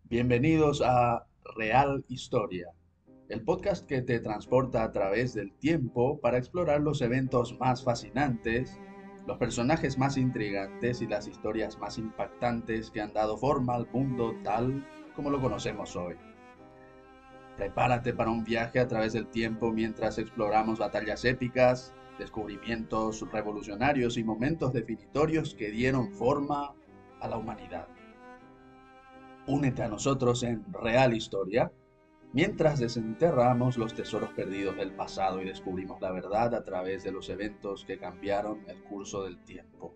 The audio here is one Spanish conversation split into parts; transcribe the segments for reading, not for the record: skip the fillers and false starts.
Bienvenidos a Real Historia, el podcast que te transporta a través del tiempo para explorar los eventos más fascinantes, los personajes más intrigantes y las historias más impactantes que han dado forma al mundo tal como lo conocemos hoy. Prepárate para un viaje a través del tiempo mientras exploramos batallas épicas, descubrimientos revolucionarios y momentos definitorios que dieron forma a la humanidad. Únete a nosotros en Real Historia mientras desenterramos los tesoros perdidos del pasado y descubrimos la verdad a través de los eventos que cambiaron el curso del tiempo.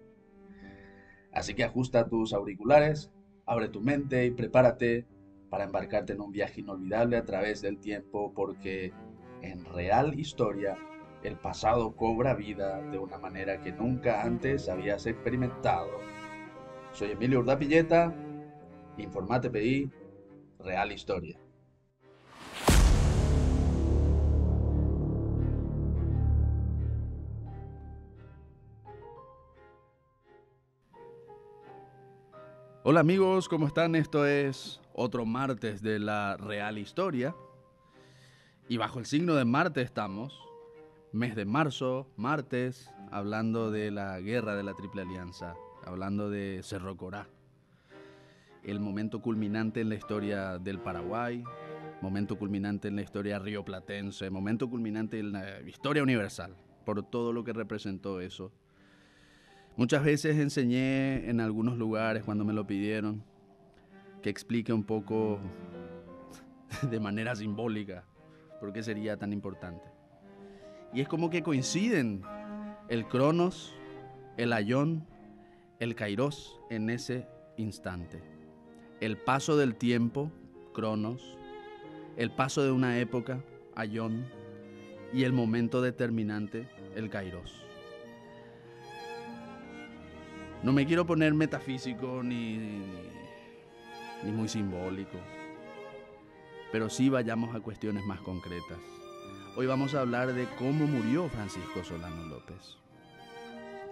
Así que ajusta tus auriculares, abre tu mente y prepárate para embarcarte en un viaje inolvidable a través del tiempo porque en Real Historia el pasado cobra vida de una manera que nunca antes habías experimentado. Soy Emilio Urdapilleta, Informate PI, Real Historia. Hola amigos, ¿cómo están? Esto es otro martes de la Real Historia. Y bajo el signo de Marte estamos, mes de marzo, martes, hablando de la guerra de la Triple Alianza, hablando de Cerro Corá, el momento culminante en la historia del Paraguay, momento culminante en la historia rioplatense, momento culminante en la historia universal, por todo lo que representó eso. Muchas veces enseñé en algunos lugares cuando me lo pidieron que explique un poco de manera simbólica por qué sería tan importante. Y es como que coinciden el Cronos, el Aion, el Kairos en ese instante. El paso del tiempo, Cronos, el paso de una época, Aion, y el momento determinante, el Kairos. No me quiero poner metafísico ni muy simbólico, pero sí vayamos a cuestiones más concretas. Hoy vamos a hablar de cómo murió Francisco Solano López.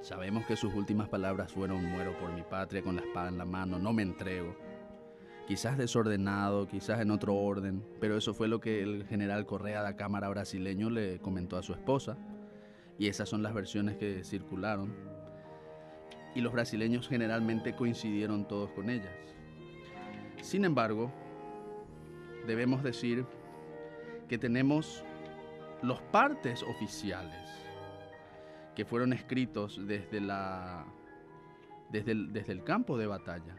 Sabemos que sus últimas palabras fueron: muero por mi patria con la espada en la mano, no me entrego. Quizás desordenado, quizás en otro orden, pero eso fue lo que el general Correa da Câmara brasileño le comentó a su esposa, y esas son las versiones que circularon, y los brasileños generalmente coincidieron todos con ellas. Sin embargo, debemos decir que tenemos los partes oficiales que fueron escritos desde el campo de batalla.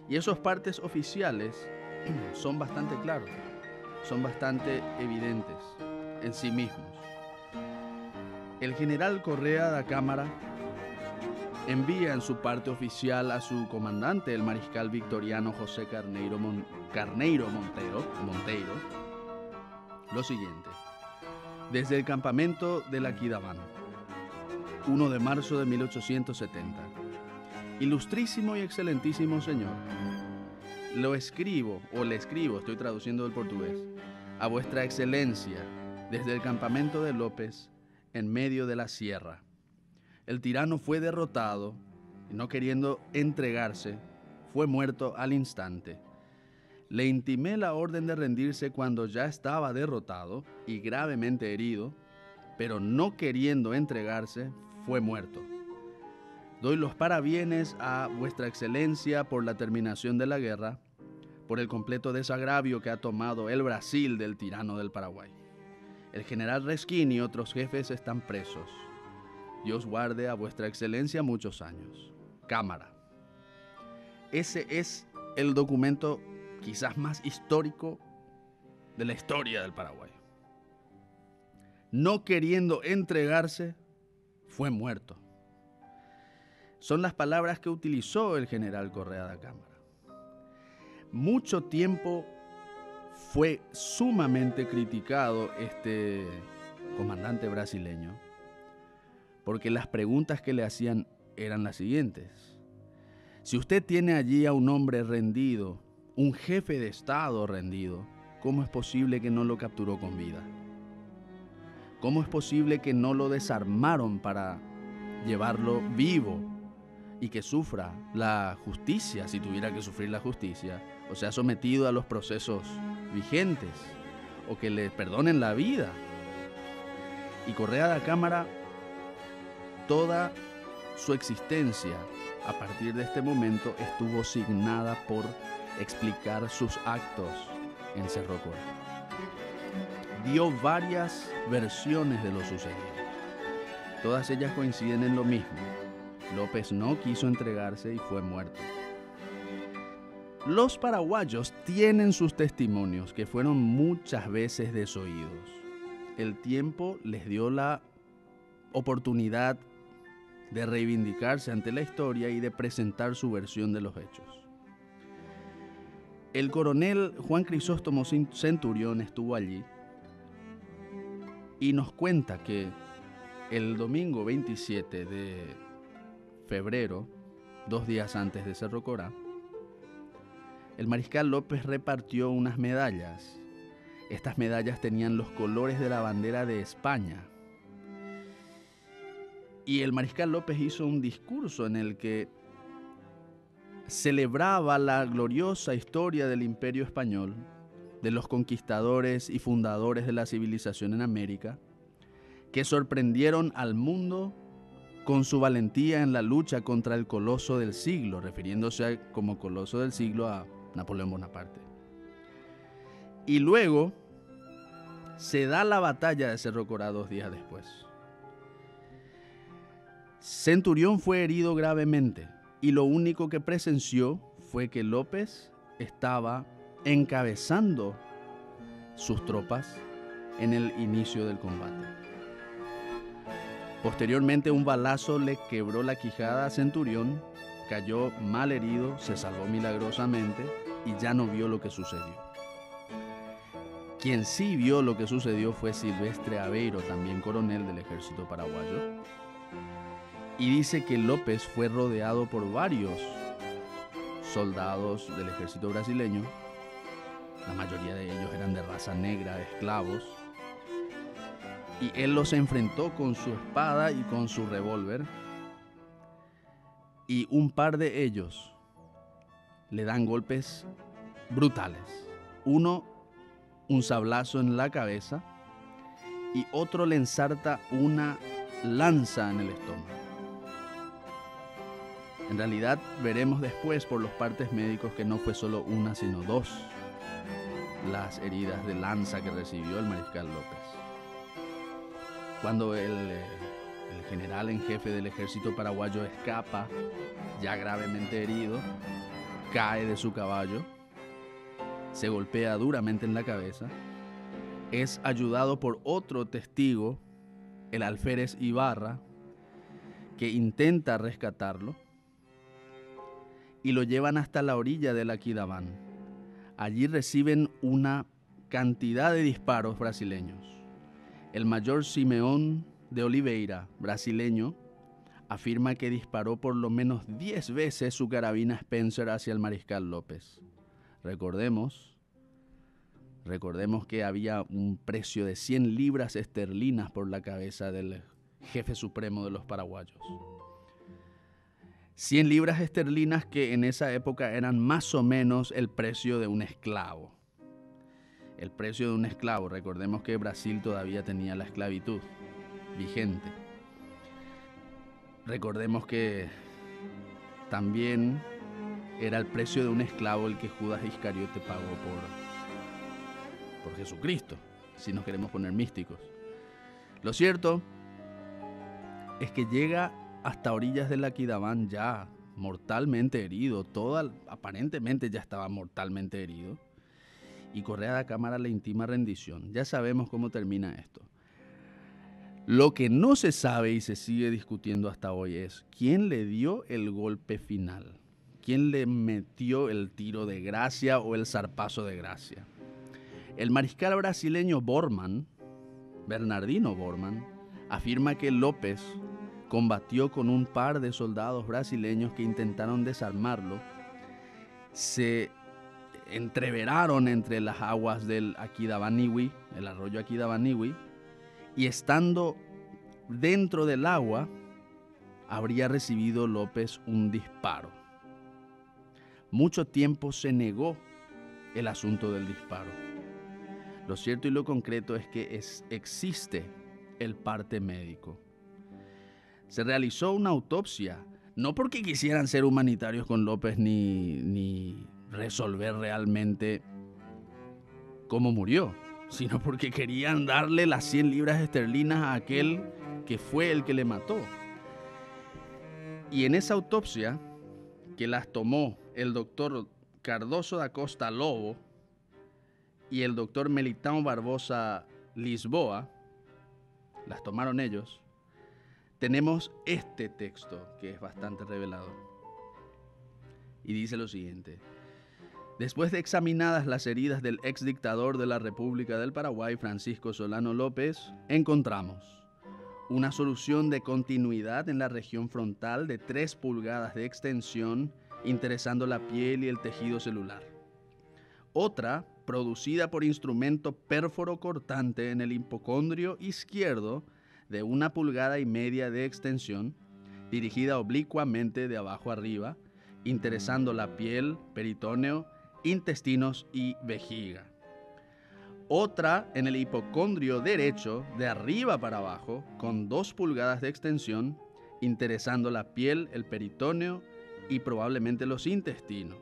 Y esos partes oficiales son bastante claros, son bastante evidentes en sí mismos. El general Correa da Câmara envía en su parte oficial a su comandante, el mariscal victoriano José Carneiro Monteiro, lo siguiente: desde el campamento de la Quidabán, 1 de marzo de 1870. Ilustrísimo y excelentísimo señor, le escribo, estoy traduciendo del portugués, a vuestra excelencia, desde el campamento de López, en medio de la sierra. El tirano fue derrotado y, no queriendo entregarse, fue muerto al instante. Le intimé la orden de rendirse cuando ya estaba derrotado y gravemente herido, pero no queriendo entregarse, fue muerto. Doy los parabienes a vuestra excelencia por la terminación de la guerra, por el completo desagravio que ha tomado el Brasil del tirano del Paraguay. El general Resquín y otros jefes están presos. Dios guarde a vuestra excelencia muchos años. Cámara. Ese es el documento quizás más histórico de la historia del Paraguay. No queriendo entregarse, fue muerto. Son las palabras que utilizó el general Correa da Câmara. Mucho tiempo fue sumamente criticado este comandante brasileño, porque las preguntas que le hacían eran las siguientes: si usted tiene allí a un hombre rendido, un jefe de Estado rendido, ¿cómo es posible que no lo capturó con vida? ¿Cómo es posible que no lo desarmaron para llevarlo vivo y que sufra la justicia, si tuviera que sufrir la justicia, o sea, sometido a los procesos vigentes, o que le perdonen la vida. Y Correa da Cámara, toda su existencia a partir de este momento estuvo signada por explicar sus actos en Cerro Corá. Dio varias versiones de lo sucedido. Todas ellas coinciden en lo mismo. López no quiso entregarse y fue muerto. Los paraguayos tienen sus testimonios que fueron muchas veces desoídos. El tiempo les dio la oportunidad de reivindicarse ante la historia y de presentar su versión de los hechos. El coronel Juan Crisóstomo Centurión estuvo allí y nos cuenta que el domingo 27 de febrero, 2 días antes de Cerro Corá, el mariscal López repartió unas medallas. Estas medallas tenían los colores de la bandera de España. Y el mariscal López hizo un discurso en el que celebraba la gloriosa historia del Imperio Español, de los conquistadores y fundadores de la civilización en América, que sorprendieron al mundo con su valentía en la lucha contra el coloso del siglo, refiriéndose como coloso del siglo a Napoleón Bonaparte. Y luego se da la batalla de Cerro Corá 2 días después. Centurión fue herido gravemente y lo único que presenció fue que López estaba encabezando sus tropas en el inicio del combate. Posteriormente, un balazo le quebró la quijada a Centurión, cayó mal herido, se salvó milagrosamente y ya no vio lo que sucedió. Quien sí vio lo que sucedió fue Silvestre Aveiro, también coronel del ejército paraguayo, y dice que López fue rodeado por varios soldados del ejército brasileño. La mayoría de ellos eran de raza negra, esclavos, y él los enfrentó con su espada y con su revólver, y un par de ellos le dan golpes brutales. Uno, un sablazo en la cabeza, y otro le ensarta una lanza en el estómago. En realidad veremos después por los partes médicos que no fue solo una, sino 2 las heridas de lanza que recibió el mariscal López. Cuando el general en jefe del ejército paraguayo escapa, ya gravemente herido, cae de su caballo, se golpea duramente en la cabeza, es ayudado por otro testigo, el alférez Ibarra, que intenta rescatarlo y lo llevan hasta la orilla del Aquidaván. Allí reciben una cantidad de disparos brasileños. El mayor Simeón de Oliveira, brasileño, afirma que disparó por lo menos 10 veces su carabina Spencer hacia el mariscal López. Recordemos que había un precio de 100 libras esterlinas por la cabeza del jefe supremo de los paraguayos. 100 libras esterlinas que en esa época eran más o menos el precio de un esclavo. El precio de un esclavo, recordemos que Brasil todavía tenía la esclavitud vigente. Recordemos que también era el precio de un esclavo el que Judas Iscariote pagó por Jesucristo, si nos queremos poner místicos. Lo cierto es que llega hasta orillas del Aquidaván ya mortalmente herido, aparentemente ya estaba mortalmente herido, y Correa da Cámara le intima rendición. Ya sabemos cómo termina esto. Lo que no se sabe y se sigue discutiendo hasta hoy es quién le dio el golpe final, quién le metió el tiro de gracia o el zarpazo de gracia. El mariscal brasileño Bormann, Bernardino Bormann, afirma que López combatió con un par de soldados brasileños que intentaron desarmarlo, se entreveraron entre las aguas del Aquidavaniwi, el arroyo Aquidavaniwi, y estando dentro del agua, habría recibido López un disparo. Mucho tiempo se negó el asunto del disparo. Lo cierto y lo concreto es que existe el parte médico. Se realizó una autopsia, no porque quisieran ser humanitarios con López ni resolver realmente cómo murió, sino porque querían darle las 100 libras esterlinas a aquel que fue el que le mató. Y en esa autopsia, que las tomó el doctor Cardoso da Costa Lobo y el doctor Melitão Barbosa Lisboa, las tomaron ellos, tenemos este texto que es bastante revelador. Y dice lo siguiente: después de examinadas las heridas del exdictador de la República del Paraguay, Francisco Solano López, encontramos una solución de continuidad en la región frontal de 3 pulgadas de extensión, interesando la piel y el tejido celular. Otra, producida por instrumento pérforo cortante en el hipocondrio izquierdo, de 1,5 pulgadas de extensión, dirigida oblicuamente de abajo arriba, interesando la piel, peritoneo, intestinos y vejiga. Otra en el hipocondrio derecho, de arriba para abajo, con 2 pulgadas de extensión, interesando la piel, el peritoneo y probablemente los intestinos.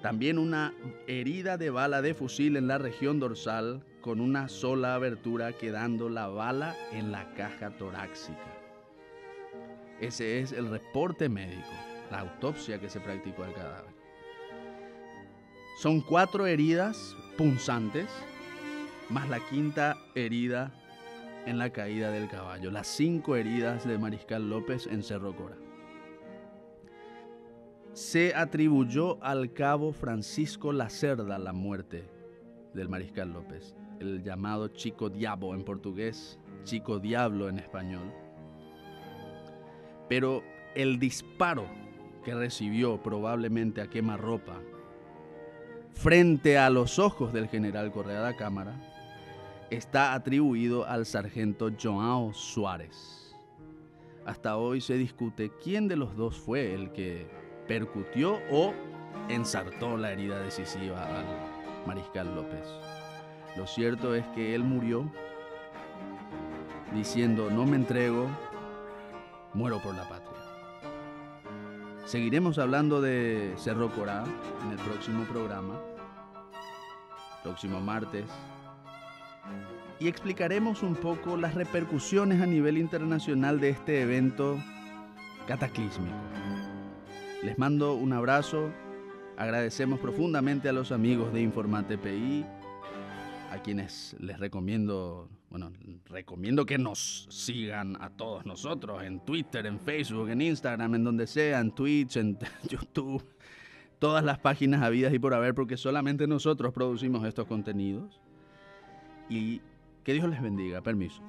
También una herida de bala de fusil en la región dorsal, con una sola abertura, quedando la bala en la caja torácica. Ese es el reporte médico, la autopsia que se practicó al cadáver. Son 4 heridas punzantes, más la 5ª herida en la caída del caballo. Las 5 heridas de Mariscal López en Cerro Corá. Se atribuyó al cabo Francisco Lacerda la muerte del Mariscal López, el llamado Chico Diabo en portugués, Chico Diablo en español. Pero el disparo que recibió probablemente a quemarropa frente a los ojos del general Correa da Câmara está atribuido al sargento João Suárez. Hasta hoy se discute quién de los dos fue el que percutió o ensartó la herida decisiva al Mariscal López. Lo cierto es que él murió diciendo: no me entrego, muero por la patria. Seguiremos hablando de Cerro Corá en el próximo programa, próximo martes, y explicaremos un poco las repercusiones a nivel internacional de este evento cataclísmico. Les mando un abrazo, agradecemos profundamente a los amigos de Informate PI, a quienes les recomiendo que nos sigan a todos nosotros en Twitter, en Facebook, en Instagram, en donde sea, en Twitch, en YouTube, todas las páginas habidas y por haber, porque solamente nosotros producimos estos contenidos. Y que Dios les bendiga. Permiso.